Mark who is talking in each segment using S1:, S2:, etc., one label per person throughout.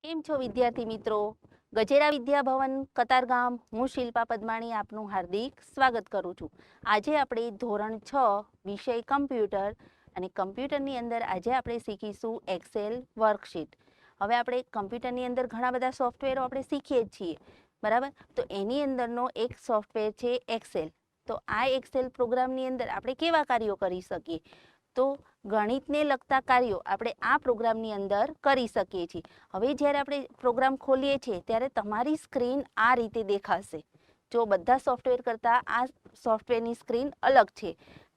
S1: કેમ છો વિદ્યાર્થી મિત્રો? ગજેરા વિદ્યાભવન કતારગામ, હું શિલ્પા પદમાણી આપનું હાર્દિક સ્વાગત કરું છું. આજે આપણે ધોરણ 6 વિષય કમ્પ્યુટર અને કમ્પ્યુટરની અંદર આજે આપણે શીખીશું એક્સેલ વર્કશીટ. હવે આપણે કમ્પ્યુટરની અંદર ઘણા બધા સોફ્ટવેરો આપણે શીખીએ જ છીએ, બરાબર? તો એની અંદરનો એક સોફ્ટવેર છે એક્સેલ. તો આ એક્સેલ પ્રોગ્રામની અંદર આપણે કેવા કાર્યો કરી શકીએ? તો ગણિતને લગતા કાર્યો આપણે આ પ્રોગ્રામની અંદર કરી શકીએ છીએ. હવે જ્યારે આપણે પ્રોગ્રામ ખોલીએ છીએ ત્યારે તમારી સ્ક્રીન આ રીતે દેખાશે. જો બધા સોફ્ટવેર કરતાં આ સોફ્ટવેરની સ્ક્રીન અલગ છે,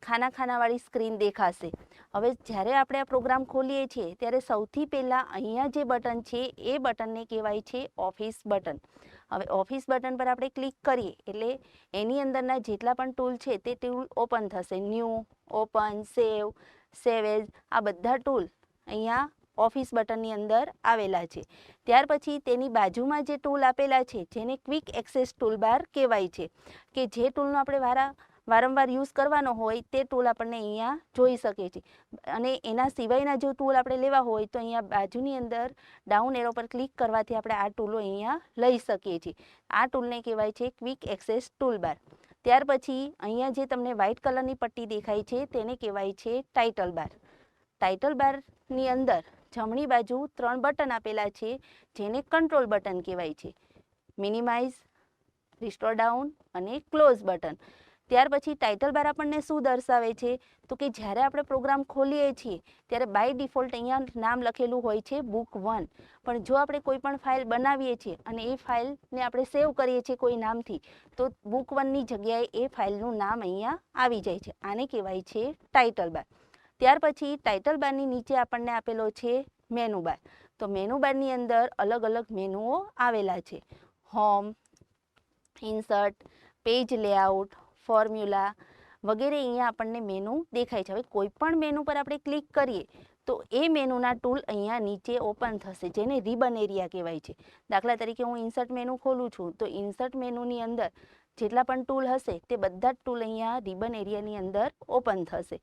S1: ખાનાવાળી સ્ક્રીન દેખાશે. હવે જ્યારે આપણે આ પ્રોગ્રામ ખોલીએ છીએ ત્યારે સૌથી પહેલાં અહીંયા જે બટન છે એ બટનને કહેવાય છે ઓફિસ બટન. હવે ઓફિસ બટન પર આપણે ક્લિક કરીએ એટલે એની અંદરના જેટલા પણ ટૂલ છે તે ટૂલ ઓપન થશે. ન્યૂ, ઓપન, સેવ એઝ, આ બધા ટૂલ અહીંયા ઓફિસ બટનની અંદર આવેલા છે. ત્યાર પછી તેની બાજુમાં જે ટૂલ આપેલા છે જેને ક્વિક એક્સેસ ટૂલબાર કહેવાય છે, કે જે ટૂલનો આપણે વારંવાર યુઝ કરવાનો હોય તે ટૂલ આપણને અહીંયા જોઈ શકે છે. અને એના સિવાયના જો ટૂલ આપણે લેવા હોય તો અહીંયા બાજુની અંદર ડાઉન એરો પર ક્લિક કરવાથી આપણે આ ટૂલો અહીંયા લઈ શકીએ છીએ. આ ટૂલને કહેવાય છે ક્વિક એક્સેસ ટૂલબાર. ત્યાર પછી અહીંયા જે તમને વ્હાઇટ કલરની પટ્ટી દેખાય છે તેને કહેવાય છે ટાઇટલ બાર. ટાઇટલ બારની અંદર જમણી બાજુ 3 બટન આપેલા છે જેને કંટ્રોલ બટન કહેવાય છે. મિનિમાઇઝ, રિસ્ટોર ડાઉન અને ક્લોઝ બટન. ત્યાર પછી ટાઇટલ બાર આપણને શું દર્શાવે છે? તો કે જ્યારે આપણે પ્રોગ્રામ ખોલીએ છીએ ત્યારે બાય ડિફોલ્ટ અહીંયા નામ લખેલું હોય છે બુક 1. પણ જો આપણે કોઈ પણ ફાઇલ બનાવીએ છીએ અને એ ફાઇલને આપણે સેવ કરીએ છીએ કોઈ નામથી, તો બુક 1ની જગ્યાએ એ ફાઇલનું નામ અહીંયા આવી જાય છે. આને કહેવાય છે ટાઇટલ બાર. ત્યાર પછી ટાઇટલ બારની નીચે આપણને આપેલો છે મેનુ બાર. તો મેનુ બારની અંદર અલગ અલગ મેનુઓ આવેલા છે. Home, insert, page layout, formula વગેરે અહીંયા આપણને મેનુ દેખાય છે. હવે કોઈ પણ મેનુ પર આપણે ક્લિક કરીએ તો એ મેનુના ટૂલ અહીંયા નીચે ઓપન થશે, જેને રિબન એરિયા કહેવાય છે. દાખલા તરીકે હું ઇન્સર્ટ મેનુ ખોલું છું તો ઇન્સર્ટ મેનુની અંદર જેટલા પણ ટૂલ હશે તે બધા જ ટૂલ અહીંયા રિબન એરિયાની અંદર ઓપન થશે.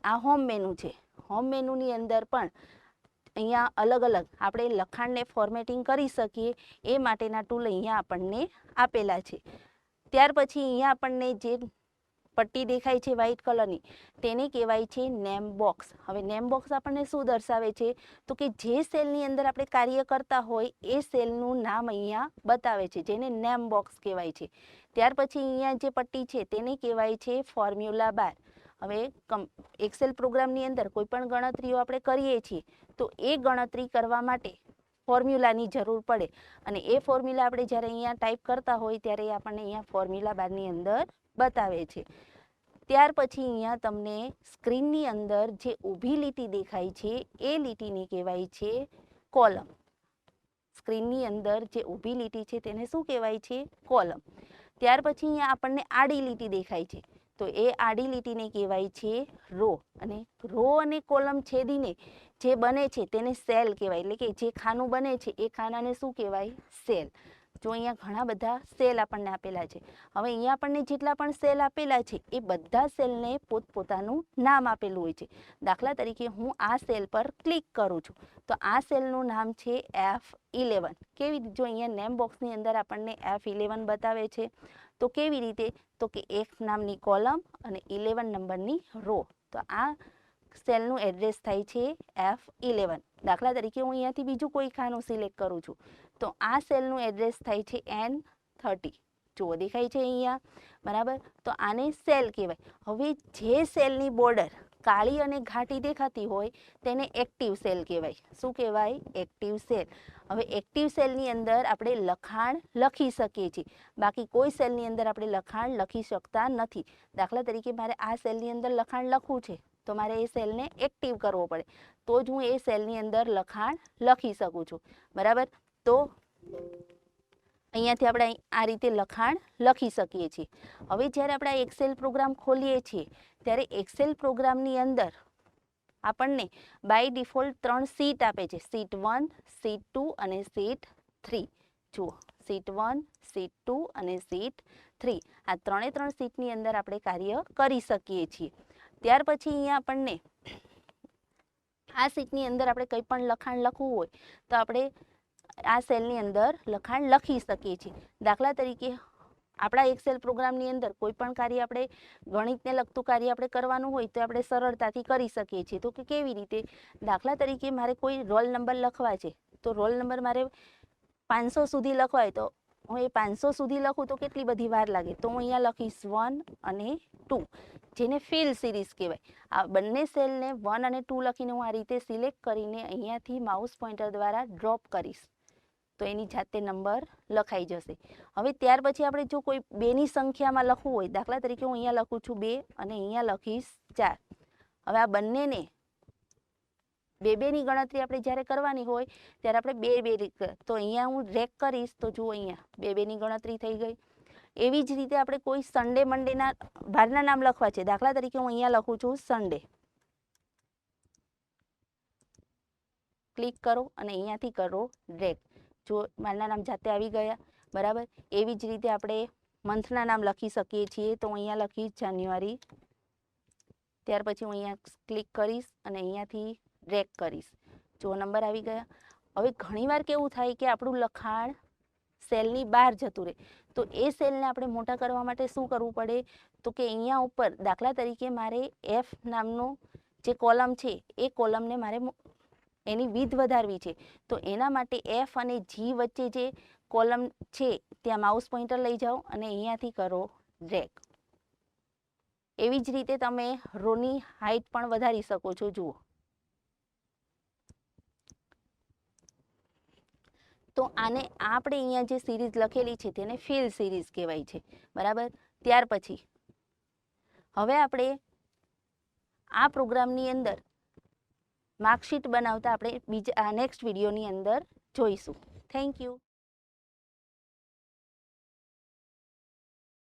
S1: આ હોમ મેનુ છે. હોમ મેનુની અંદર પણ અહીંયા અલગ અલગ આપણે લખાણને ફોર્મેટિંગ કરી શકીએ એ માટેના ટૂલ અહીંયા આપણને આપેલા છે. ત્યાર પછી અહીંયા આપણને જે પટ્ટી દેખાય છે વ્હાઇટ કલરની તેને કહેવાય છે નેમ બોક્સ. હવે નેમ બોક્સ આપણને શું દર્શાવે છે? તો કે જે સેલની અંદર આપણે કાર્ય કરતા હોય એ સેલનું નામ અહીંયા બતાવે છે, જેને નેમ બોક્સ કહેવાય છે. ત્યાર પછી અહીંયા જે પટ્ટી છે તેને કહેવાય છે ફોર્મ્યુલા બાર. હવે એક્સેલ પ્રોગ્રામની અંદર કોઈ પણ ગણતરીઓ આપણે કરીએ છીએ તો એ ગણતરી કરવા માટે ફોર્મ્યુલાની જરૂર પડે અને એ ફોર્મ્યુલા આપણે જ્યારે અહીંયા ટાઈપ કરતા હોય ત્યારે આપણને અહીંયા ફોર્મ્યુલા બારની અંદર બતાવે છે. ત્યાર પછી અહીંયા તમને સ્ક્રીનની અંદર જે ઊભી લીટી દેખાય છે એ લીટીને કહેવાય છે કોલમ. સ્ક્રીનની અંદર જે ઊભી લીટી છે તેને શું કહેવાય છે? કોલમ. ત્યાર પછી અહીંયા આપણને આડી લીટી દેખાય છે તો એ આડી લીટીને કહેવાય છે રો. અને રો અને કોલમ છેદીને જે બને છે તેને સેલ કહેવાય. એટલે કે જે ખાનું બને છે એ ખાનાને શું કહેવાય? સેલ. જો અહીંયા ઘણા બધા સેલ આપણને આપેલા છે. હવે અહીંયા આપણને જેટલા પણ સેલ આપેલા છે એ બધા સેલને પોતપોતાનું નામ આપેલું હોય છે. દાખલા તરીકે હું આ સેલ પર ક્લિક કરું છું તો આ સેલનું નામ છે F11. કેવી રીતે? જો અહીંયા નેમ બોક્સની અંદર આપણને F11 બતાવે છે તો કેવી રીતે? તો કે 1 નામની કોલમ અને 11 નંબરની રો. તો આ સેલનું એડ્રેસ થાય છે F11. દાખલા તરીકે હું અહીંયાથી બીજું કોઈ ખાનું સિલેક્ટ કરું છું તો આ સેલનું એડ્રેસ થાય છે N30. જુઓ દેખાય છે અહીંયા, બરાબર? તો આને સેલ કહેવાય. હવે જે સેલની બોર્ડર કાળી અને ઘાટી દેખાતી હોય તેને એક્ટિવ સેલ કહેવાય. શું કહેવાય? Active cell. હવે એક્ટિવ સેલની અંદર આપણે લખાણ લખી શકીએ છીએ, બાકી કોઈ સેલની અંદર આપણે લખાણ લખી શકતા નથી. દાખલા તરીકે મારે આ સેલની અંદર લખાણ લખવું છે તો મારે એ સેલને એક્ટિવ કરવો પડે તો જ હું એ સેલની અંદર લખાણ લખી શકું છું, બરાબર? તો અહીંયાથી આપણે આ રીતે લખાણ લખી શકીએ છીએ. હવે જ્યારે આપણે આ એક્સેલ પ્રોગ્રામ ખોલીએ છીએ ત્યારે એક્સેલ પ્રોગ્રામની અંદર આપણને બાય ડિફોલ્ટ 3 શીટ આપે છે. શીટ 1, શીટ 2 અને શીટ 3. જુઓ, શીટ 1, શીટ 2 અને શીટ 3. આ 3 શીટની અંદર આપણે કાર્ય કરી શકીએ છીએ. ત્યાર પછી અહીંયા આપણને આ શીટની અંદર આપણે કંઈ પણ લખાણ લખવું હોય તો આપણે આ સેલની અંદર લખાણ લખી શકીએ છીએ. દાખલા તરીકે આપણા એક્સેલ પ્રોગ્રામની અંદર કોઈ પણ કાર્ય આપણે ગણિતને લગતું કાર્ય આપણે કરવાનું હોય તો આપણે સરળતાથી કરી શકીએ છીએ. તો કે કેવી રીતે? દાખલા તરીકે મારે કોઈ રોલ નંબર લખવા છે, તો રોલ નંબર મારે 500 સુધી લખવાય, તો હું એ 500 સુધી લખું તો કેટલી બધી વાર લાગે? તો હું અહીંયા લખીશ 1 અને 2, જેને ફિલ સિરીઝ કહેવાય. આ બંને સેલને 1 અને 2 લખીને હું આ રીતે સિલેક્ટ કરીને અહીંયાથી માઉસ પોઇન્ટર દ્વારા ડ્રોપ કરીશ તો એની જાતે નંબર લખાઈ જશે. હવે ત્યાર પછી આપણે જો કોઈ બેની સંખ્યામાં લખવું હોય, દાખલા તરીકે હું અહીંયા લખું છું 2 અને અહીંયા લખીશ 4. હવે આ બંનેને બેની ગણતરી આપણે જ્યારે કરવાની હોય ત્યારે આપણે બે તો અહીંયા હું રેક કરીશ તો જુઓ અહીંયા બેની ગણતરી થઈ ગઈ. એવી જ રીતે આપણે કોઈ સન્ડે મંડેના વારના નામ લખવા છે, દાખલા તરીકે હું અહીંયા લખું છું સન્ડે, ક્લિક કરો અને અહીંયાથી કરો રેક. જો વારના નામ જાતે આવી ગયા, બરાબર. એવી જ રીતે આપણે મંથના નામ લખી શકીએ છીએ, તો હું અહીંયા લખીશ જાન્યુઆરી. ત્યાર પછી હું અહીંયા ક્લિક કરીશ અને અહીંયાથી રેક કરીશ. જો નંબર આવી ગયા. હવે ઘણીવાર કેવું થાય કે આપણું લખાણ સેલની બહાર જતું રહે, તો એ સેલને આપણે મોટા કરવા માટે શું કરવું પડે? તો કે અહીંયા ઉપર દાખલા તરીકે મારે એફ નામનો જે કોલમ છે એ કોલમને મારે એની વિડ્થ વધારવી છે, તો એના માટે એફ અને જી વચ્ચે જે કોલમ છે ત્યાં માઉસ પોઇન્ટર લઈ જાઓ અને અહીંયાથી કરો રેક. એવી જ રીતે તમે રોની હાઇટ પણ વધારી શકો છો. જુઓ તો આને આપણે અહીંયા જે સિરીઝ લખેલી છે તેને ફિલ સિરીઝ કહેવાય છે, બરાબર. ત્યાર પછી હવે આપણે આ પ્રોગ્રામની અંદર માર્કશીટ બનાવતા આપણે બીજા નેક્સ્ટ વિડીયોની અંદર જોઈશું. Thank you.